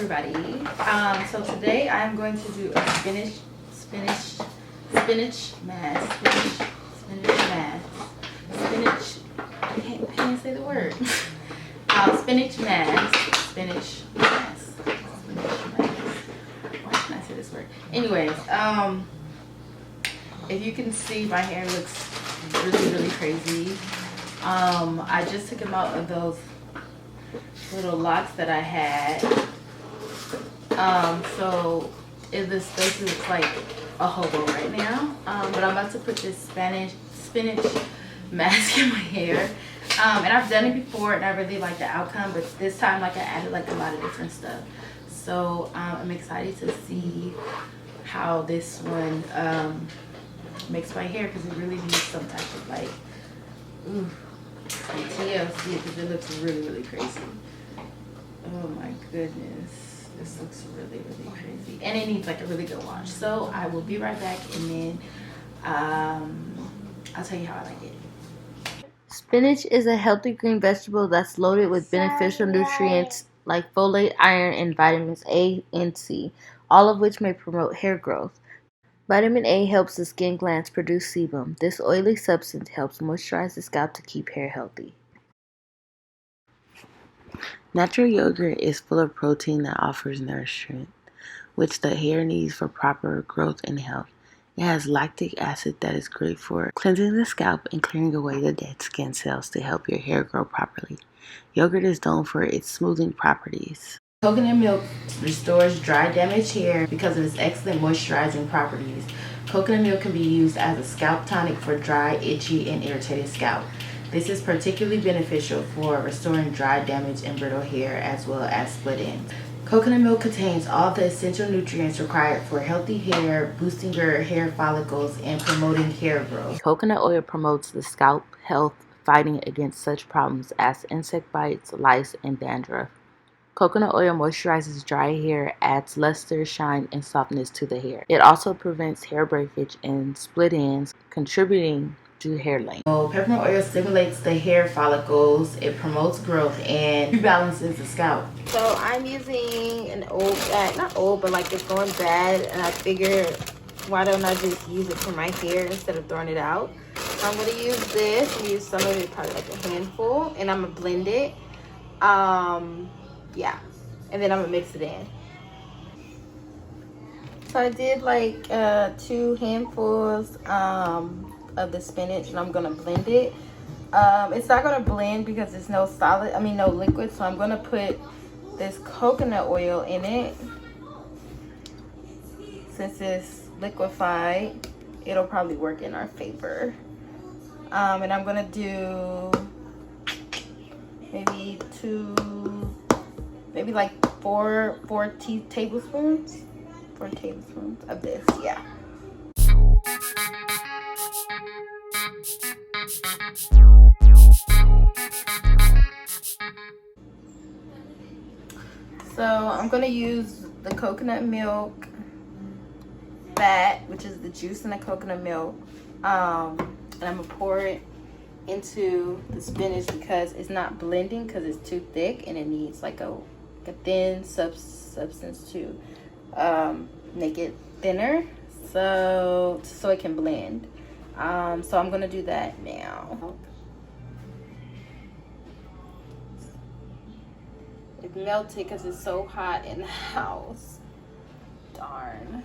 everybody. So today I'm going to do a spinach mask. I can't say the word. Spinach mask. Why can't I say this word? Anyways, if you can see, my hair looks really crazy. I just took them out of those little locks that I had. So this basically looks like a hobo right now. But I'm about to put this spinach mask in my hair. And I've done it before and I really like the outcome, but this time like I added like a lot of different stuff. So I'm excited to see how this one makes my hair, because it really needs some type of like TLC, because it looks really crazy. Oh my goodness, this looks really crazy, and it needs like a really good wash. So I will be right back, and then I'll tell you how I like it. Spinach is a healthy green vegetable that's loaded with beneficial nutrients like folate, iron, and vitamins A and C, all of which may promote hair growth. Vitamin A helps the skin glands produce sebum. This oily substance helps moisturize the scalp to keep hair healthy. Natural yogurt is full of protein that offers nourishment, which the hair needs for proper growth and health. It has lactic acid that is great for cleansing the scalp and clearing away the dead skin cells to help your hair grow properly. Yogurt is known for its smoothing properties. Coconut milk restores dry, damaged hair because of its excellent moisturizing properties. Coconut milk can be used as a scalp tonic for dry, itchy, and irritated scalp. This is particularly beneficial for restoring dry, damaged, and brittle hair, as well as split ends. Coconut milk contains all the essential nutrients required for healthy hair, boosting your hair follicles, and promoting hair growth. Coconut oil promotes the scalp health, fighting against such problems as insect bites, lice, and dandruff. Coconut oil moisturizes dry hair, adds luster, shine, and softness to the hair. It also prevents hair breakage and split ends, contributing to hair length. So peppermint oil stimulates the hair follicles, it promotes growth, and rebalances the scalp. So I'm using an old bag, not old, but like it's going bad, and I figured, why don't I just use it for my hair instead of throwing it out? So I'm gonna use this, and use some of it, probably like a handful, and I'm gonna blend it. Yeah, and then I'm gonna mix it in. So I did like 2 handfuls of the spinach, and I'm gonna blend it. It's not gonna blend because there's no no liquid, so I'm gonna put this coconut oil in it. Since it's liquefied, it'll probably work in our favor. And I'm gonna do maybe like 4 tablespoons of this. Yeah. So I'm gonna use the coconut milk fat, which is the juice in the coconut milk, and I'm gonna pour it into the spinach because it's not blending because it's too thick, and it needs like a thin substance to make it thinner, so it can blend. So I'm gonna do that now. It melted because it's so hot in the house. Darn.